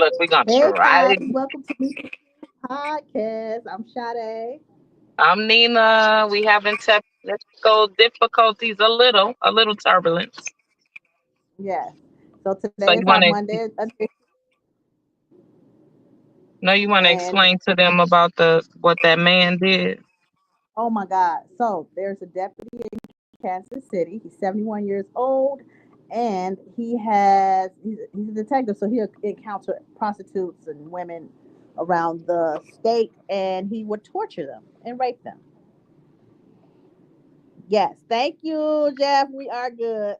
look, we're gonna Hey try guys, it. welcome to the podcast. I'm Sade. I'm Nina. We having technical difficulties, a little turbulence. Yes. So today So is you our want to Monday edition, know you want to and explain to them about the what that man did? oh my God. So there's a deputy in Kansas City. He's 71 years old, and he's a detective, so he'll encounter prostitutes and women around the state, and he would torture them and rape them. Yes. Thank you, Jeff. We are good.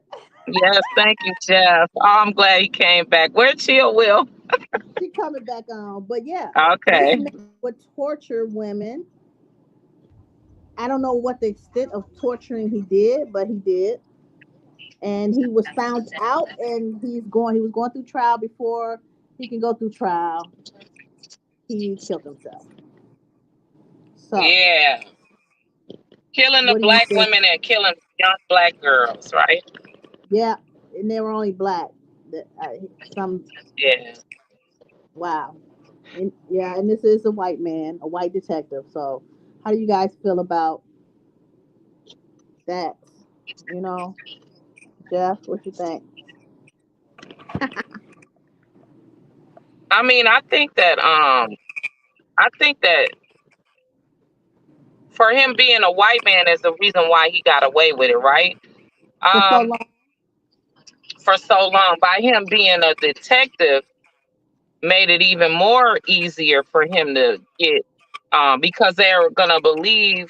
Yes, thank you, Jeff. Oh, I'm glad he came back. Where Chill Will? She coming back on, but yeah, this Okay. man would torture women. I don't know what the extent of torturing he did, but he did. And he was found out, and he was going through trial. Before he can go through trial, he killed himself. So Yeah, killing the what do you black think? women and killing young black girls, right? Yeah, and they were only black. Some Yeah. wow. And yeah, and this is a white man, a white detective. So how do you guys feel about that? You know, Jeff, what you think? I mean, I think that for him being a white man is the reason why he got away with it, right? For so Um, long. for so long, by him being a detective, made it even more easier for him to get, because they're gonna believe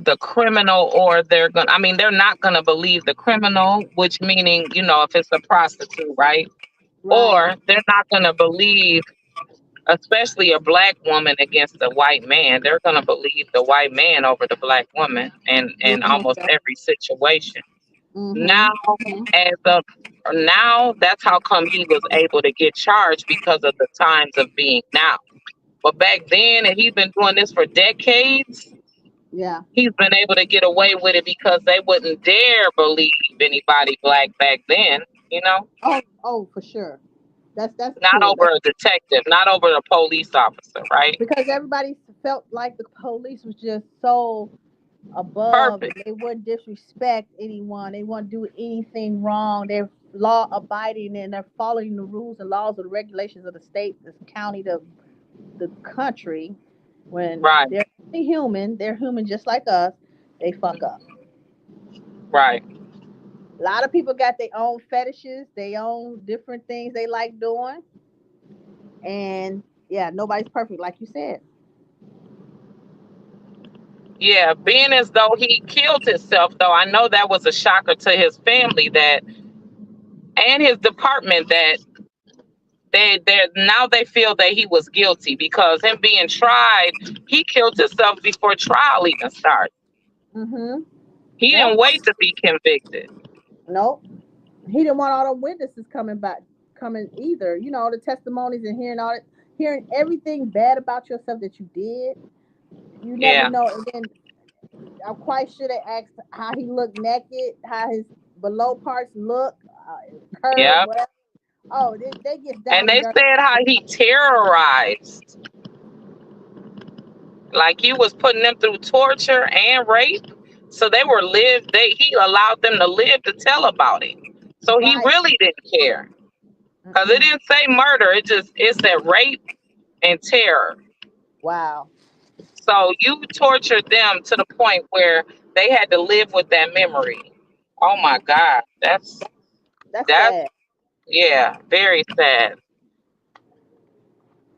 the criminal, or I mean, they're not gonna believe the criminal, which meaning, if it's a prostitute, right? Right. Or they're not gonna believe, especially a black woman against a white man. They're gonna believe the white man over the black woman, in Yeah, almost every situation. Now, mm-hmm. Hmm. as of now, that's how come he was able to get charged, because of the times of being now. But back then, and he's been doing this for decades, Yeah. he's been able to get away with it because they wouldn't dare believe anybody black back then, you know? Oh, for sure. That's Not true. over a detective, not over a police officer, right? Because everybody felt like the police was just so above, and Perfect. they wouldn't disrespect anyone. They wouldn't do anything wrong. They're law abiding, and they're following the rules and laws and regulations of the state, the county, the country. When Right, they're human just like us. They fuck up. right. A lot of people got their own fetishes, their own different things they like doing, and yeah, nobody's perfect, like you said. Yeah, being as though he killed himself, though, I know that was a shocker to his family, that and his department, that they now they feel that he was guilty, because him being tried, he killed himself before trial even started. Mm-hmm. He Yep. didn't wait to be convicted. Nope. He didn't want all the witnesses coming back, coming either. You know, the testimonies and hearing everything bad about yourself that you did. You never Yeah, know. And then I'm quite sure they asked how he looked naked, how his below parts look, curved, yeah. whatever. Oh, they get And down and they dirty. said how he terrorized, like he was putting them through torture and rape. So they were live. He allowed them to live to tell about it. So he Right. really didn't care, because it Mm-mm. didn't say murder. It said rape and terror. Wow. So you tortured them to the point where they had to live with that memory. Oh my God, That's that's sad. yeah, very sad.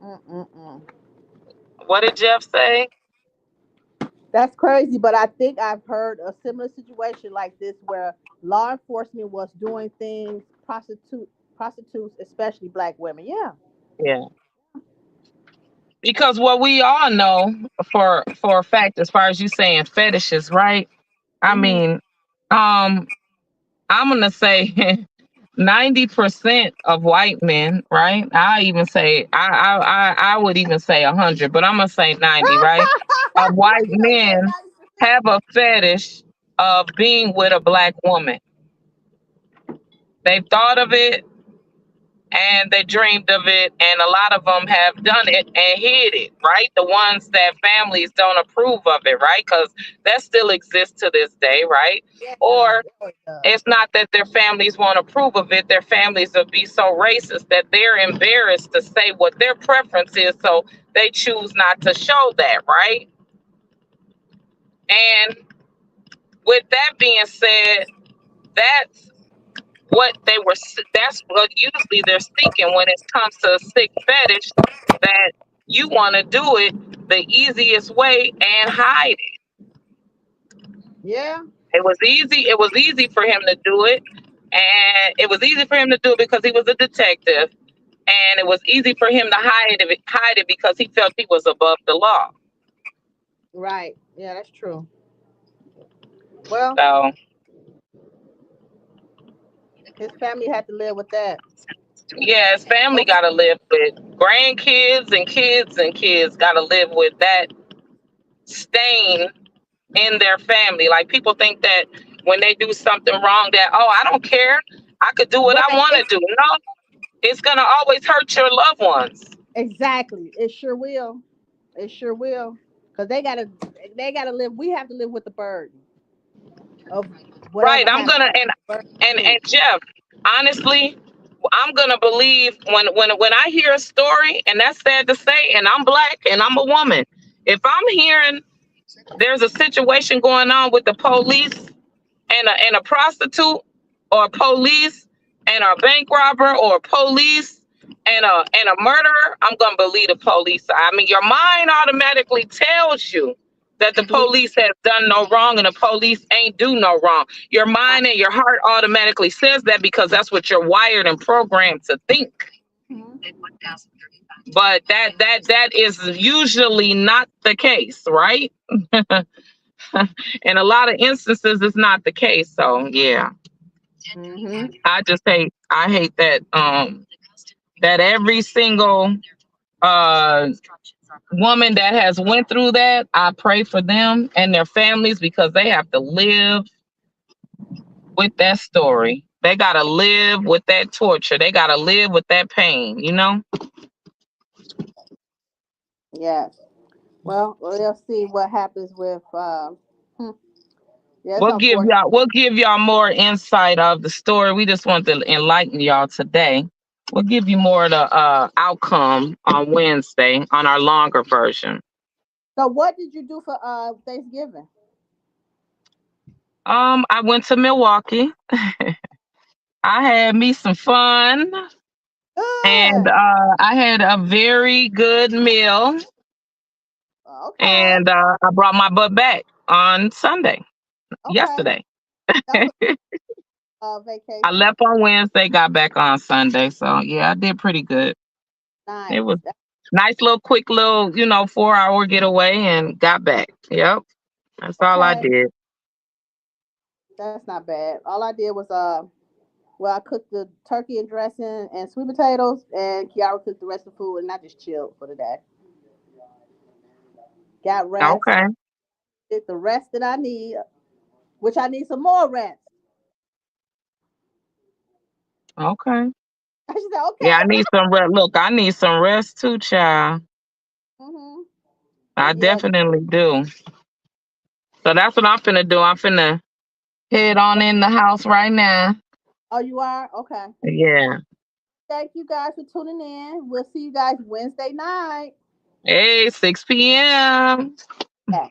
Mm-mm-mm. What did Jeff say? That's crazy, but I think I've heard a similar situation like this where law enforcement was doing things, prostitutes, especially black women. Yeah. Yeah, because what we all know for a fact, as far as you saying fetishes, right? I Hmm. mean, um, I'm gonna say 90% of white men, right? I even say I would even say 100, but I'm gonna say 90, right? Of What white you gonna say, men 90%? have a fetish of being with a black woman. They've thought of it, and they dreamed of it, and a lot of them have done it and hid it, right? The ones that families don't approve of it, right? Because that still exists to this day, right? Yeah, Or it does. it's not that their families won't approve of it. Their families will be so racist that they're embarrassed to say what their preference is, so they choose not to show that, right? And with that being said, that's what they were. That's what usually they're seeking when it comes to a sick fetish. That you want to do it the easiest way and hide it. Yeah. It was easy. It was easy for him to do it, and it was easy for him to do it because he was a detective, and it was easy for him to hide it because he felt he was above the law. Right. Yeah, that's true. Well, So his family had to live with that. yeah, his family got to live with grandkids and kids and kids got to live with that stain in their family. Like people think that when they do something wrong, that oh, I don't care, I could do what I Right. want to do. No, it's gonna always hurt your loved ones. Exactly. It sure will. It sure will. Cause they gotta live. We have to live with the burden of Right. whatever I'm happens. gonna and Jeff, honestly, I'm gonna believe when I hear a story, and that's sad to say, and I'm black and I'm a woman. If I'm hearing there's a situation going on with the police and a prostitute, or police and a bank robber, or police and a murderer, I'm gonna believe the police. I mean, your mind automatically tells you that the police has done no wrong and the police ain't do no wrong. Your mind and your heart automatically says that because that's what you're wired and programmed to think. Mhm. But that is usually not the case, right? In a lot of instances, it's not the case. So yeah. Mhm. I hate that that every single uh woman that has went through that, I pray for them and their families because they have to live with that story. They got to live with that torture. They got to live with that pain, you know? Yes. Well, we'll see what happens with. Hmm, yeah, it's We'll give unfortunate. y'all we'll give y'all more insight of the story. We just want to enlighten y'all today. We'll give you more of the outcome on Wednesday on our longer version. So, what did you do for Thanksgiving? I went to Milwaukee. I had me some fun, and Good. I had a very good meal, Okay. and I brought my butt back on Sunday, Okay. yesterday. That was I vacation. left on Wednesday, got back on Sunday. So yeah, I did pretty good. It Nice. was nice little quick little, 4-hour getaway and got back. Yep. That's all I Okay. did. That's not bad. All I did was well, I cooked the turkey and dressing and sweet potatoes, and Kiara cooked the rest of the food, and I just chilled for the day. Got rest, Okay. did the rest that I need, which I need some more rest. Okay. I just said, Yeah, I okay. need some rest. Look, I need some rest too, child. hmm I But yeah. definitely do. So that's what I'm finna do. I'm finna head on in the house right now. Oh, you are? Okay. Yeah. Thank you guys for tuning in. We'll see you guys Wednesday night. Hey, 6 p.m. Yeah.